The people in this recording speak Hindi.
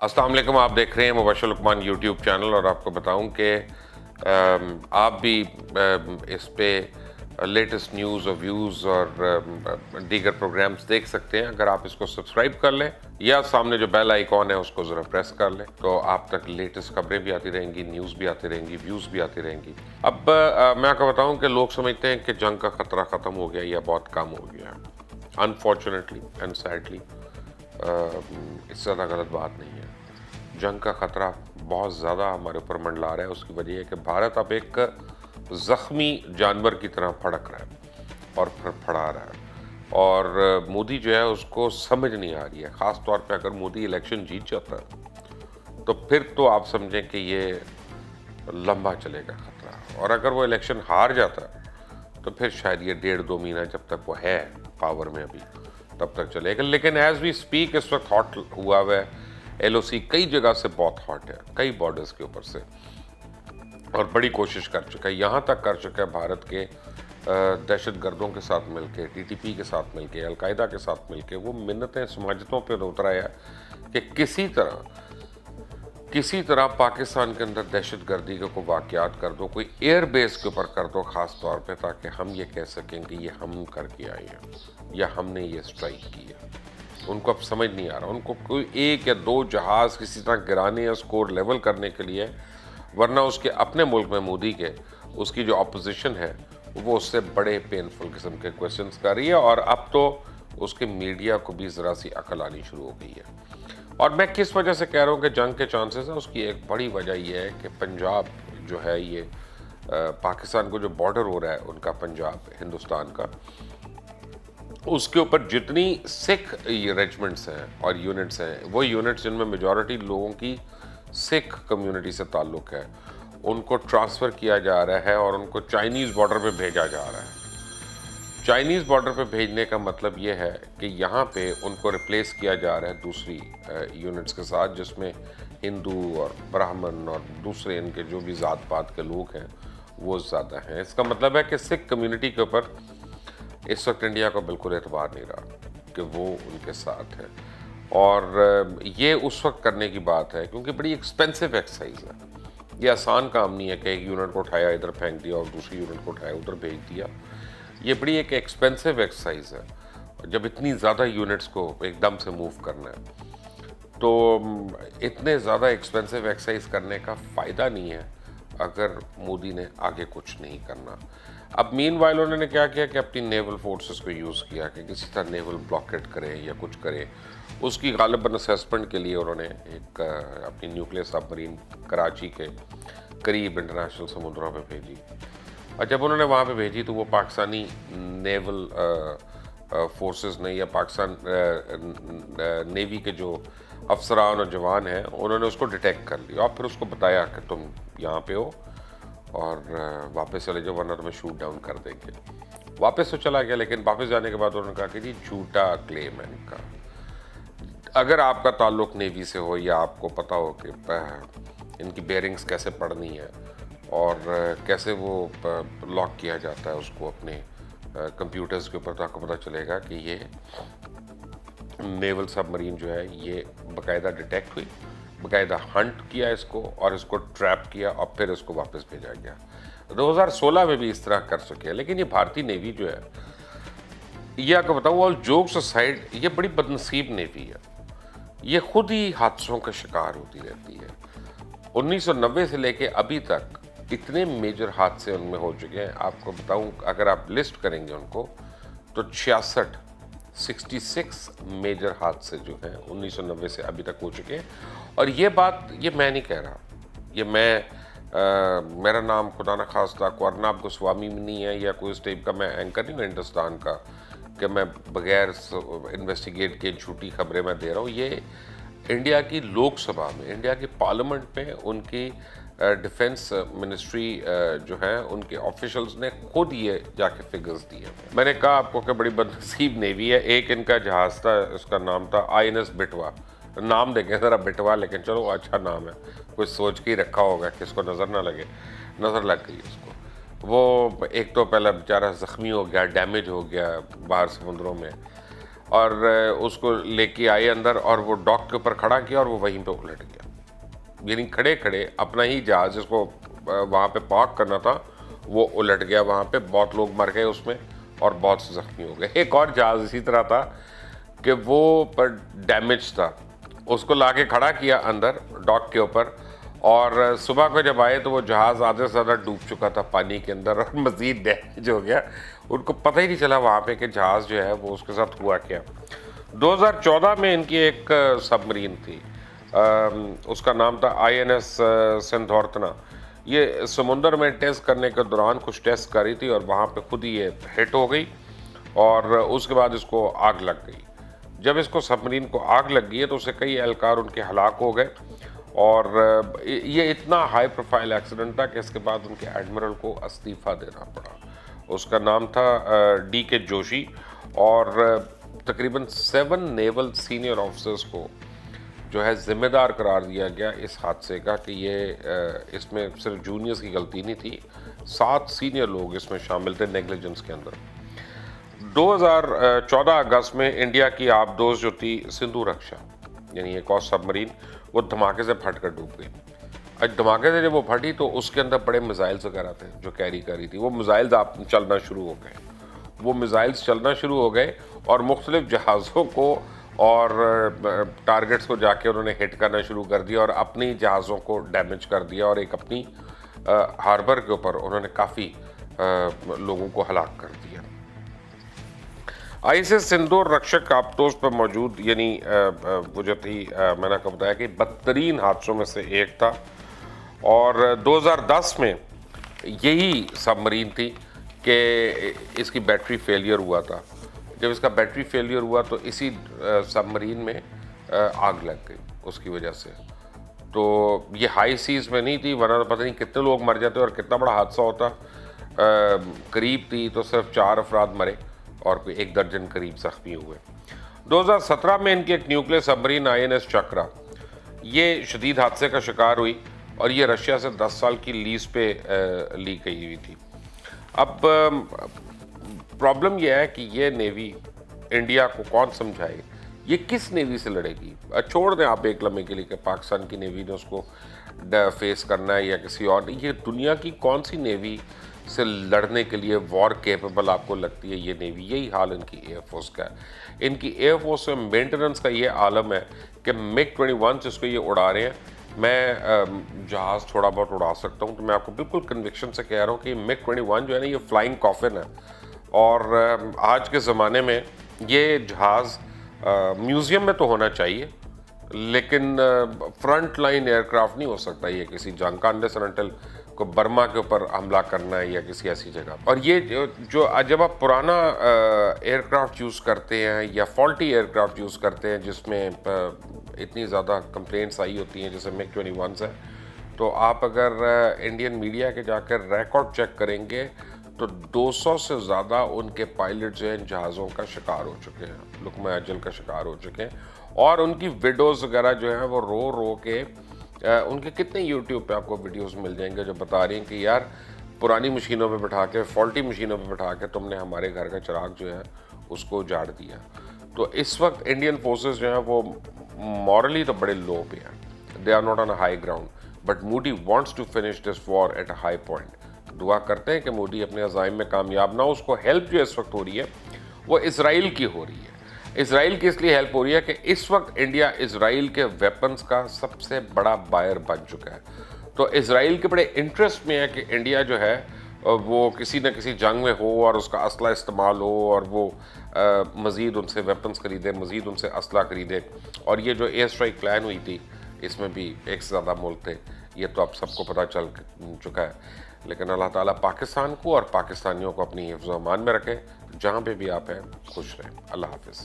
अस्सलाम वालेकुम। आप देख रहे हैं मुबशर लुकमान यूट्यूब चैनल और आपको बताऊं कि आप भी इस पे लेटेस्ट न्यूज़ और व्यूज़ और दीगर प्रोग्राम्स देख सकते हैं अगर आप इसको सब्सक्राइब कर लें या सामने जो बेल आइकॉन है उसको ज़रा प्रेस कर लें, तो आप तक लेटेस्ट खबरें भी आती रहेंगी, न्यूज़ भी आती रहेंगी, व्यूज़ भी आती रहेंगी। अब मैं आपको बताऊं कि लोग समझते हैं कि जंग का ख़तरा ख़त्म हो गया या बहुत कम हो गया। अनफॉर्चुनेटली एंड सैडली इससे ज़्यादा गलत बात नहीं है। जंग का ख़तरा बहुत ज़्यादा हमारे ऊपर मंडला रहा है। उसकी वजह है कि भारत अब एक ज़ख्मी जानवर की तरह फड़क रहा है और फड़ा रहा है, और मोदी जो है उसको समझ नहीं आ रही है। ख़ास तौर पे अगर मोदी इलेक्शन जीत जाता है तो फिर तो आप समझें कि ये लंबा चलेगा ख़तरा, और अगर वो इलेक्शन हार जाता है तो फिर शायद ये 1.5-2 महीना जब तक वो है पावर में अभी तब तक चलेगा। लेकिन एज वी स्पीक इस वक्त हॉट हुआ हुआ है। LOC कई जगह से बहुत हॉट है, कई बॉर्डर्स के ऊपर से, और बड़ी कोशिश कर चुका है, यहाँ तक कर चुका है भारत के दहशत गर्दों के साथ मिलके, TTP के साथ मिलके, अलकायदा के साथ मिलके वो मिन्नतें समाजतों पर उतराया कि किसी तरह पाकिस्तान के अंदर दहशत गर्दी के कोई वाक़यात कर दो, कोई एयर बेस के ऊपर कर दो ख़ास तौर पे, ताकि हम ये कह सकें कि ये हम करके आए हैं या हमने ये स्ट्राइक की है। उनको अब समझ नहीं आ रहा, उनको कोई 1 या 2 जहाज़ किसी तरह गिराने या स्कोर लेवल करने के लिए, वरना उसके अपने मुल्क में मोदी के उसकी जो अपोजिशन है वो उससे बड़े पेनफुल किस्म के क्वेश्चंस कर रही है, और अब तो उसके मीडिया को भी ज़रा सी अकल आनी शुरू हो गई है। और मैं किस वजह से कह रहा हूँ कि जंग के चांसेस है, उसकी एक बड़ी वजह यह है कि पंजाब जो है ये पाकिस्तान को जो बॉर्डर हो रहा है उनका, पंजाब हिंदुस्तान का, उसके ऊपर जितनी सिख रेजिमेंट्स हैं और यूनिट्स हैं, वो यूनिट्स जिनमें मेजॉरिटी लोगों की सिख कम्युनिटी से ताल्लुक़ है, उनको ट्रांसफ़र किया जा रहा है और उनको चाइनीज़ बॉर्डर पे भेजा जा रहा है। चाइनीज़ बॉर्डर पे भेजने का मतलब ये है कि यहाँ पे उनको रिप्लेस किया जा रहा है दूसरी यूनिट्स के साथ, जिसमें हिंदू और ब्राह्मण और दूसरे इनके जो भी ज़ात पात के लोग हैं वो ज़्यादा हैं। इसका मतलब है कि सिख कम्युनिटी के ऊपर इस वक्त इंडिया को बिल्कुल एतबार नहीं रहा कि वो उनके साथ है, और ये उस वक्त करने की बात है क्योंकि बड़ी एक्सपेंसिव एक्सरसाइज है। ये आसान काम नहीं है कि एक यूनिट को उठाया इधर फेंक दिया और दूसरी यूनिट को उठाया उधर भेज दिया। ये बड़ी एक एक्सपेंसिव एक्सरसाइज है। जब इतनी ज़्यादा यूनिट्स को एकदम से मूव करना है तो इतने ज़्यादा एक्सपेंसिव एक्सरसाइज करने का फ़ायदा नहीं है अगर मोदी ने आगे कुछ नहीं करना। अब मीनवाइल उन्होंने क्या किया कि अपनी नेवल फोर्सेस को यूज़ किया कि किसी तरह नेवल ब्लॉकेट करें या कुछ करें। उसकी गालिबन असेसमेंट के लिए उन्होंने एक अपनी न्यूक्लियर सबमरीन कराची के करीब इंटरनेशनल समुद्रों पे भेजी, और जब उन्होंने वहाँ पे भेजी तो वो पाकिस्तानी नेवल फोर्सेस ने या पाकिस्तान नेवी के जो अफसरान और जवान हैं उन्होंने उसको डिटेक्ट कर लिया और फिर उसको बताया कि तुम यहाँ पे हो और वापस चले जाओ वरना तुम्हें शूट डाउन कर देंगे। वापस तो चला गया, लेकिन वापस जाने के बाद उन्होंने कहा कि जी झूठा क्लेम है इनका। अगर आपका ताल्लुक़ नेवी से हो या आपको पता हो कि इनकी बेयरिंग्स कैसे पढ़नी है और कैसे वो लॉक किया जाता है उसको अपने कंप्यूटर्स के ऊपर, तो आपको पता चलेगा कि ये नेवल सबमरीन जो है ये बाकायदा डिटेक्ट हुई, बाकायदा हंट किया इसको और इसको ट्रैप किया और फिर इसको वापस भेजा गया। 2016 में भी इस तरह कर सके, लेकिन ये भारतीय नेवी जो है, ये आपको बताऊँ, ऑल जोक्स असाइड, ये बड़ी बदनसीब नेवी है। ये खुद ही हादसों का शिकार होती रहती है। 1990 से लेके अभी तक इतने मेजर हादसे उनमें हो चुके हैं, आपको बताऊं, अगर आप लिस्ट करेंगे उनको तो 66 मेजर हादसे जो हैं 1990 से अभी तक हो चुके हैं। और ये बात ये मैं नहीं कह रहा, ये मेरा नाम खुदा न खास्ता अर्नब गोस्वामी नहीं है या कोई इस टाइप का मैं एंकर नहीं हूँ हिंदुस्तान का कि मैं बगैर इन्वेस्टिगेट के झूठी खबरें मैं दे रहा हूँ। ये इंडिया की लोकसभा में, इंडिया की पार्लियामेंट में उनकी डिफेंस मिनिस्ट्री जो है उनके ऑफिशियल्स ने खुद ये जाके फिगर्स दिए। मैंने कहा आपको कि बड़ी बदनसीब नेवी है। एक इनका जहाज़ था, इसका नाम था INS बिटवा, नाम देखें ज़रा बिटवा, लेकिन चलो अच्छा नाम है, कुछ सोच के ही रखा होगा कि इसको नज़र ना लगे, नज़र लग गई उसको। वो एक तो पहले बेचारा ज़ख्मी हो गया, डैमेज हो गया बाहर समुद्रों में, और उसको लेके आए अंदर और वो डॉक के ऊपर खड़ा किया और वो वहीं पे उलट गया। यानी खड़े खड़े अपना ही जहाज जिसको वहाँ पे पार्क करना था वो उलट गया वहाँ पे, बहुत लोग मर गए उसमें और बहुत से जख्मी हो गए। एक और जहाज इसी तरह था कि वो पर डैमेज था, उसको लाके खड़ा किया अंदर डॉक के ऊपर और सुबह को जब आए तो वो जहाज़ आधे से ज़्यादा डूब चुका था पानी के अंदर और मज़ीद डैमेज हो गया। उनको पता ही नहीं चला वहाँ पे कि जहाज़ जो है वो उसके साथ हुआ क्या। 2014 में इनकी एक सबमरीन थी, उसका नाम था INS सिंधोरतना। ये समुंदर में टेस्ट करने के दौरान कुछ टेस्ट कर रही थी और वहाँ पे खुद ही ये हिट हो गई और उसके बाद इसको आग लग गई। जब इसको सबमरीन को आग लग गई है तो उससे कई एहलकार उनके हलाक हो गए और ये इतना हाई प्रोफाइल एक्सीडेंट था कि इसके बाद उनके एडमिरल को इस्तीफ़ा देना पड़ा। उसका नाम था DK जोशी और तकरीबन 7 नेवल सीनियर ऑफिसर्स को जो है ज़िम्मेदार करार दिया गया इस हादसे का कि ये इसमें सिर्फ जूनियर्स की गलती नहीं थी, 7 सीनियर लोग इसमें शामिल थे नेग्लिजेंस के अंदर। 2014 अगस्त में इंडिया की आबदोज़ जो थी सिंधु रक्षा यानी एक और सबमरीन, वो धमाके से फट कर डूब गई। आज धमाके से जब वो फटी तो उसके अंदर बड़े मिसाइल्स वगैरह थे जो कैरी कर रही थी। वो मिसाइल्स चलना शुरू हो गए, और मुख्तलिफ जहाज़ों को और टारगेट्स को जाके उन्होंने हिट करना शुरू कर दिया और अपनी जहाज़ों को डैमेज कर दिया और एक अपनी हार्बर के ऊपर उन्होंने काफ़ी लोगों को हलाक कर दिया। ISS सिंधु रक्षक आबदोज़ पर मौजूद यानी वो जो थी मैंने आपको बताया कि बदतरीन हादसों में से एक था और 2010 में यही सबमरीन थी कि इसकी बैटरी फेलियर हुआ था। जब इसका बैटरी फेलियर हुआ तो इसी सबमरीन में आग लग गई उसकी वजह से। तो ये हाई सीज़ में नहीं थी, वरना तो पता नहीं कितने लोग मर जाते और कितना बड़ा हादसा होता। करीब थी तो सिर्फ 4 अफराद मरे और कोई 1 दर्जन करीब जख्मी हुए। 2017 में इनकी एक न्यूक्लियर सबमरीन INS चक्रा ये शदीद हादसे का शिकार हुई और ये रशिया से 10 साल की लीज पे ली गई हुई थी। अब प्रॉब्लम यह है कि ये नेवी इंडिया को कौन समझाए, ये किस नेवी से लड़ेगी। छोड़ दें आप एक लम्हे के लिए कि पाकिस्तान की नेवी ने उसको फेस करना है या किसी और, ये दुनिया की कौन सी नेवी से लड़ने के लिए वॉर केपेबल आपको लगती है ये नेवी। यही हाल इनकी एयरफोर्स का है। इनकी एयरफोर्स में मेंटेनेंस का ये आलम है कि MiG-21 जिसको ये उड़ा रहे हैं, मैं जहाज़ थोड़ा बहुत उड़ा सकता हूँ तो मैं आपको बिल्कुल कन्विक्शन से कह रहा हूँ कि MiG-21 जो है ना ये फ्लाइंग कॉफिन है और आज के ज़माने में ये जहाज़ म्यूज़ियम में तो होना चाहिए लेकिन फ्रंट लाइन एयरक्राफ्ट नहीं हो सकता ये किसी जंग का, अनलेस अनटिल को बर्मा के ऊपर हमला करना है या किसी ऐसी जगह। और ये जो जब आप पुराना एयरक्राफ्ट यूज़ करते हैं या फॉल्टी एयरक्राफ्ट यूज़ करते हैं जिसमें इतनी ज़्यादा कंप्लेंट्स आई होती हैं जैसे MiG-21 है, तो आप अगर इंडियन मीडिया के जाकर रिकॉर्ड चेक करेंगे तो 200 से ज़्यादा उनके पायलट जो हैं जहाज़ों का शिकार हो चुके हैं, लुकमा अजल का शिकार हो चुके हैं और उनकी विडोज़ वगैरह जो हैं वो रो रो के उनके कितने यूट्यूब पे आपको वीडियोस मिल जाएंगे जो बता रही हैं कि यार पुरानी मशीनों पे बैठा के, फॉल्टी मशीनों पे बैठा के तुमने हमारे घर का चिराग जो है उसको उजाड़ दिया। तो इस वक्त इंडियन फोर्सेस जो हैं वो मॉरली तो बड़े लो पे हैं, they are not on a high ground, but Modi wants to finish this war at a high point. दुआ करते हैं कि मोदी अपने अज़ाइम में कामयाब ना हो। उसको हेल्प जो इस वक्त हो रही है वो इसराइल की हो रही है। इसराइल की इसलिए हेल्प हो रही है कि इस वक्त इंडिया इसराइल के वेपन्स का सबसे बड़ा बायर बन चुका है। तो इसराइल के बड़े इंटरेस्ट में है कि इंडिया जो है वो किसी न किसी जंग में हो और उसका असला इस्तेमाल हो और वो मज़ीद उनसे वेपन्स खरीदे, मज़ीद उनसे असला खरीदे। और ये जो एयर स्ट्राइक प्लान हुई थी इसमें भी एक से ज़्यादा मुल्क थे, ये तो अब सबको पता चल चुका है। लेकिन अल्लाह ताला पाकिस्तान को और पाकिस्तानियों को अपनी हिफ्ज़ व अमान में रखे। जहाँ पे भी आप हैं खुश रहें। अल्लाह हाफ़िज़।